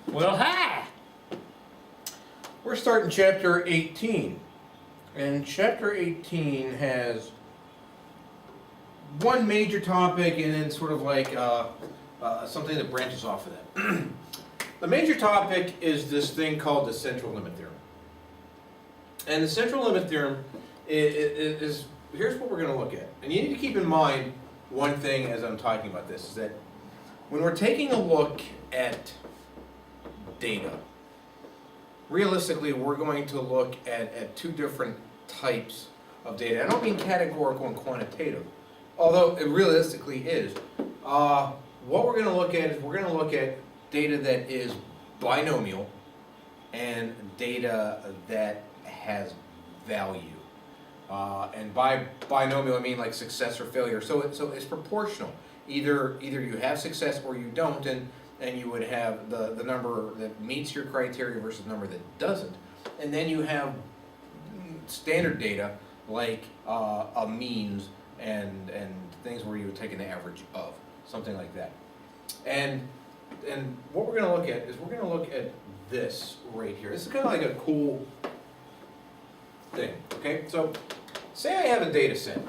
Well, hi! We're starting chapter 18. And chapter 18 has one major topic and then sort of like something that branches off of that. The major topic is this thing called the Central Limit Theorem. And the Central Limit Theorem is here's what we're going to look at. And you need to keep in mind one thing as I'm talking about this, is that when we're taking a look at data, realistically we're going to look at two different types of data. I don't mean categorical and quantitative, although it realistically is. What we're going to look at is we're going to look at data that is binomial and data that has value. And by binomial I mean like success or failure. So it's proportional. Either you have success or you don't, and you would have the number that meets your criteria versus the number that doesn't. And then you have standard data like a means and things where you would take an average of, something like that. And what we're going to look at is we're going to look at this right here. This is kind of like a cool thing. Okay, so say I have a data set,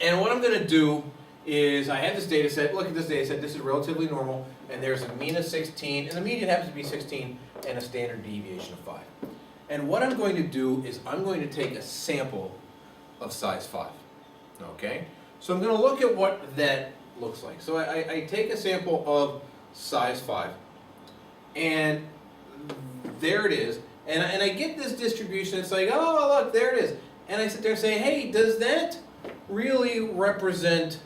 and what I'm going to do is I have this data set. Look at this data set. This is relatively normal, and there's a mean of 16, and the median happens to be 16, and a standard deviation of 5. And what I'm going to do is I'm going to take a sample of size 5. Okay, so I'm going to look at what that looks like. So I take a sample of size 5, and there it is. And I get this distribution. It's like, oh, look, there it is. And I sit there and say, hey, does that really represent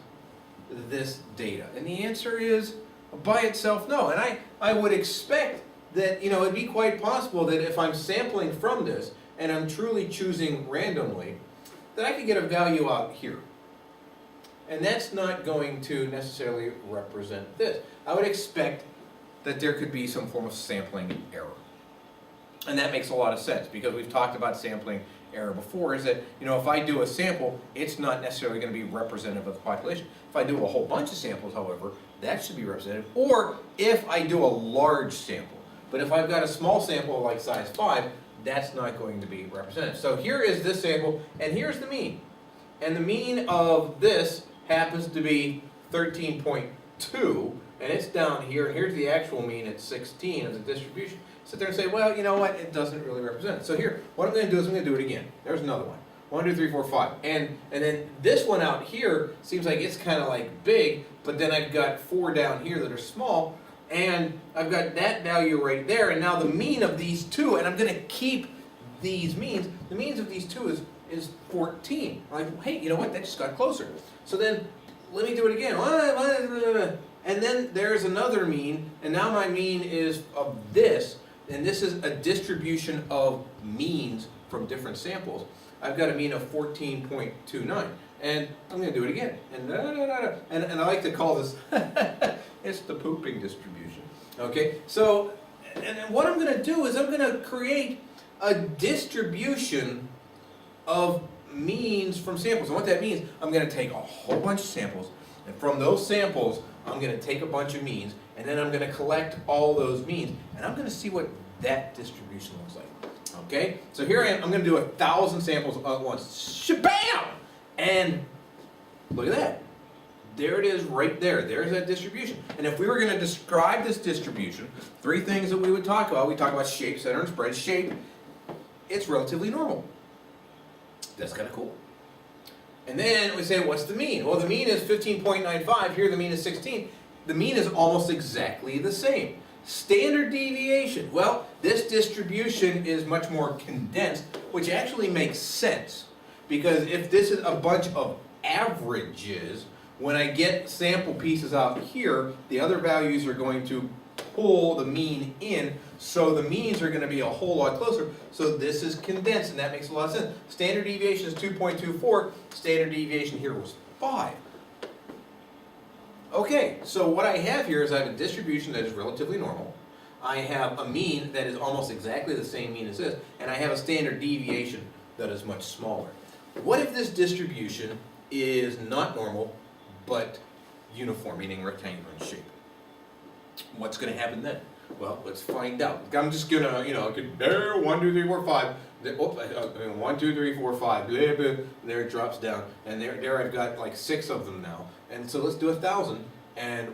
this data? And the answer is, by itself, no. And I would expect that, it'd be quite possible that if I'm sampling from this and I'm truly choosing randomly, that I could get a value out here. And that's not going to necessarily represent this. I would expect that there could be some form of sampling error. And that makes a lot of sense, because we've talked about sampling error before, is that, if I do a sample, it's not necessarily going to be representative of the population. If I do a whole bunch of samples, however, that should be representative, or if I do a large sample. But if I've got a small sample like size 5, that's not going to be representative. So here is this sample, and here's the mean. And the mean of this happens to be 13.2, and it's down here, and here's the actual mean at 16 of the distribution. Sit there and say, well, you know what, it doesn't really represent it. So here, what I'm going to do is I'm going to do it again. There's another one. 1, 2, 3, 4, 5. And then this one out here seems like it's kind of like big, but then I've got 4 down here that are small, and I've got that value right there, and now the mean of these two, and I'm going to keep these means, the means of these two is 14. I'm like, hey, you know what, that just got closer. So then, let me do it again. And then there's another mean, and now my mean is of this, and this is a distribution of means from different samples. I've got a mean of 14.29, and I'm going to do it again. And I like to call this, it's the pooping distribution. Okay, so and what I'm going to do is I'm going to create a distribution of means from samples. And what that means, I'm going to take a whole bunch of samples, and from those samples, I'm going to take a bunch of means, and then I'm going to collect all those means, and I'm going to see what that distribution looks like. Okay? So here I am. I'm going to do 1,000 samples at once. Shabam! And look at that. There it is right there. There's that distribution. And if we were going to describe this distribution, 3 things that we would talk about. We talk about shape, center, and spread. Shape, it's relatively normal. That's kind of cool. And then we say, what's the mean? Well, the mean is 15.95. Here the mean is 16. The mean is almost exactly the same. Standard deviation. Well, this distribution is much more condensed, which actually makes sense. Because if this is a bunch of averages, when I get sample pieces out here, the other values are going to pull the mean in, so the means are going to be a whole lot closer. So this is condensed, and that makes a lot of sense. Standard deviation is 2.24. Standard deviation here was 5. Okay, so what I have here is I have a distribution that is relatively normal. I have a mean that is almost exactly the same mean as this, and I have a standard deviation that is much smaller. What if this distribution is not normal, but uniform, meaning rectangular in shape? What's going to happen then? Well, let's find out. I'm just going to, you know, there, 1, 2, 3, 4, 5. 1, 2, 3, 4, 5. Blah, blah, there it drops down. And there I've got like 6 of them now. And so let's do 1,000. And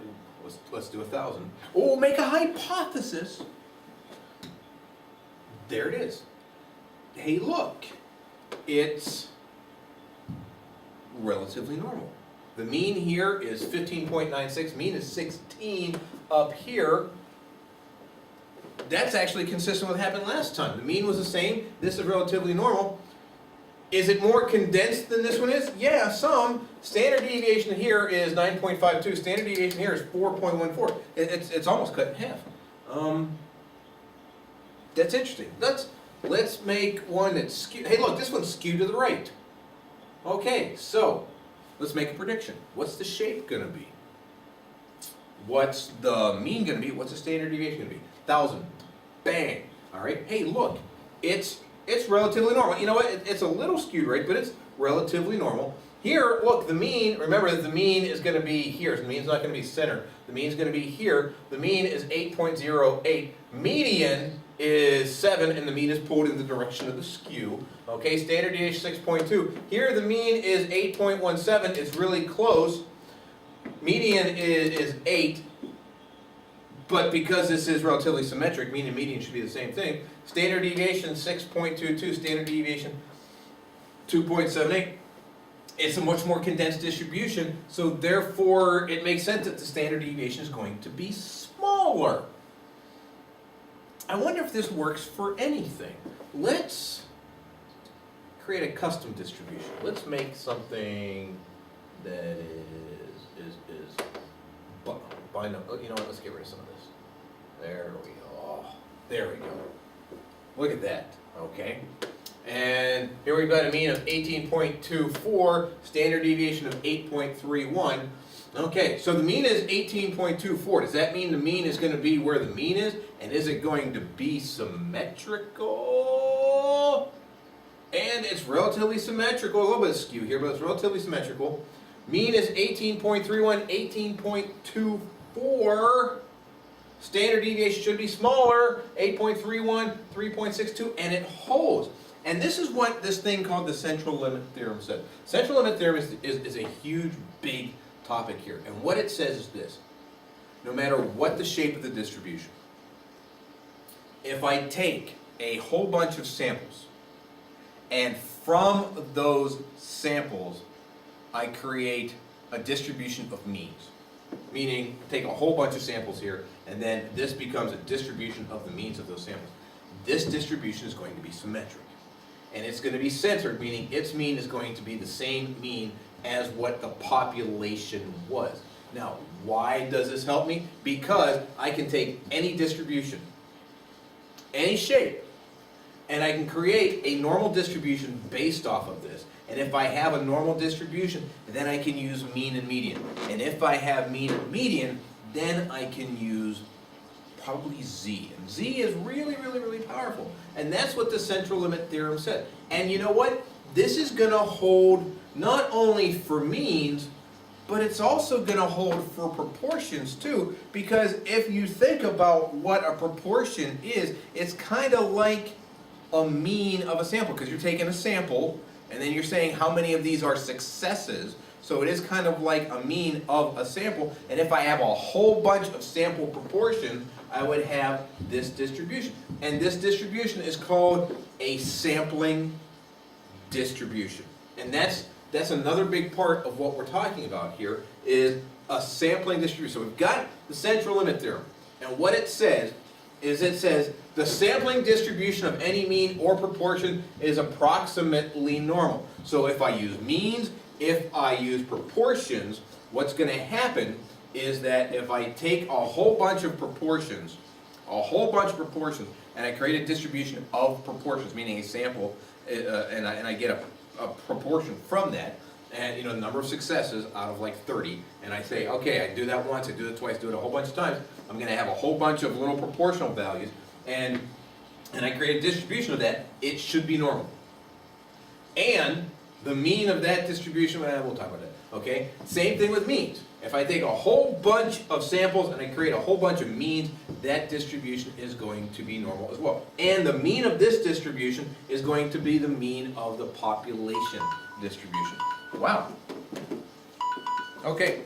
let's do 1,000. Oh, make a hypothesis. There it is. Hey, look. It's relatively normal. The mean here is 15.96. Mean is 16 up here. That's actually consistent with what happened last time. The mean was the same. This is relatively normal. Is it more condensed than this one is? Yeah, some. Standard deviation here is 9.52. Standard deviation here is 4.14. It's almost cut in half. That's interesting. Let's make one that's skewed. Hey, look, this one's skewed to the right. Okay, so let's make a prediction. What's the shape going to be? What's the mean going to be? What's the standard deviation going to be? 1,000. Bang. All right. Hey, look, it's relatively normal. You know what? It's a little skewed right, but it's relatively normal. Here, look, the mean, remember that the mean is going to be here. So the mean's not going to be center. The mean's going to be here. The mean is 8.08. Median is 7, and the mean is pulled in the direction of the skew. Okay, standard deviation 6.2. Here the mean is 8.17. It's really close. Median is 8. But because this is relatively symmetric, mean and median should be the same thing. Standard deviation 6.22, standard deviation 2.78. It's a much more condensed distribution, so therefore it makes sense that the standard deviation is going to be smaller. I wonder if this works for anything. Let's create a custom distribution. Let's make something that is binomial. You know what? Let's get rid of some of this. There we go. There we go. Look at that. Okay. And here we've got a mean of 18.24, standard deviation of 8.31. Okay, so the mean is 18.24. Does that mean the mean is going to be where the mean is? And is it going to be symmetrical? And it's relatively symmetrical. A little bit of skew here, but it's relatively symmetrical. Mean is 18.31, 18.24. Standard deviation should be smaller, 8.31, 3.62, and it holds. And this is what this thing called the Central Limit Theorem said. Central Limit Theorem is a huge, big topic here. And what it says is this. No matter what the shape of the distribution, if I take a whole bunch of samples, and from those samples, I create a distribution of means. Meaning, take a whole bunch of samples here, and then this becomes a distribution of the means of those samples. This distribution is going to be symmetric. And it's going to be centered, meaning its mean is going to be the same mean as what the population was. Now, why does this help me? Because I can take any distribution, any shape, and I can create a normal distribution based off of this. And if I have a normal distribution, then I can use mean and median. And if I have mean and median, then I can use probably Z. And Z is really, really, really powerful. And that's what the Central Limit Theorem said. And you know what? This is going to hold not only for means, but it's also going to hold for proportions too. Because if you think about what a proportion is, it's kind of like a mean of a sample. Because you're taking a sample, and then you're saying how many of these are successes. So it is kind of like a mean of a sample. And if I have a whole bunch of sample proportions, I would have this distribution. And this distribution is called a sampling distribution. And that's another big part of what we're talking about here, is a sampling distribution. So we've got the Central Limit Theorem. And what it says is the sampling distribution of any mean or proportion is approximately normal. So if I use means, if I use proportions, what's going to happen is that if I take a whole bunch of proportions, and I create a distribution of proportions, meaning a sample, and I get a proportion from that, and you know, the number of successes out of like 30, and I say, okay, I do that once, I do it twice, do it a whole bunch of times, I'm going to have a whole bunch of little proportional values, and I create a distribution of that, it should be normal. And the mean of that distribution, we'll talk about that, okay? Same thing with means. If I take a whole bunch of samples and I create a whole bunch of means, that distribution is going to be normal as well. And the mean of this distribution is going to be the mean of the population distribution. Wow. Okay.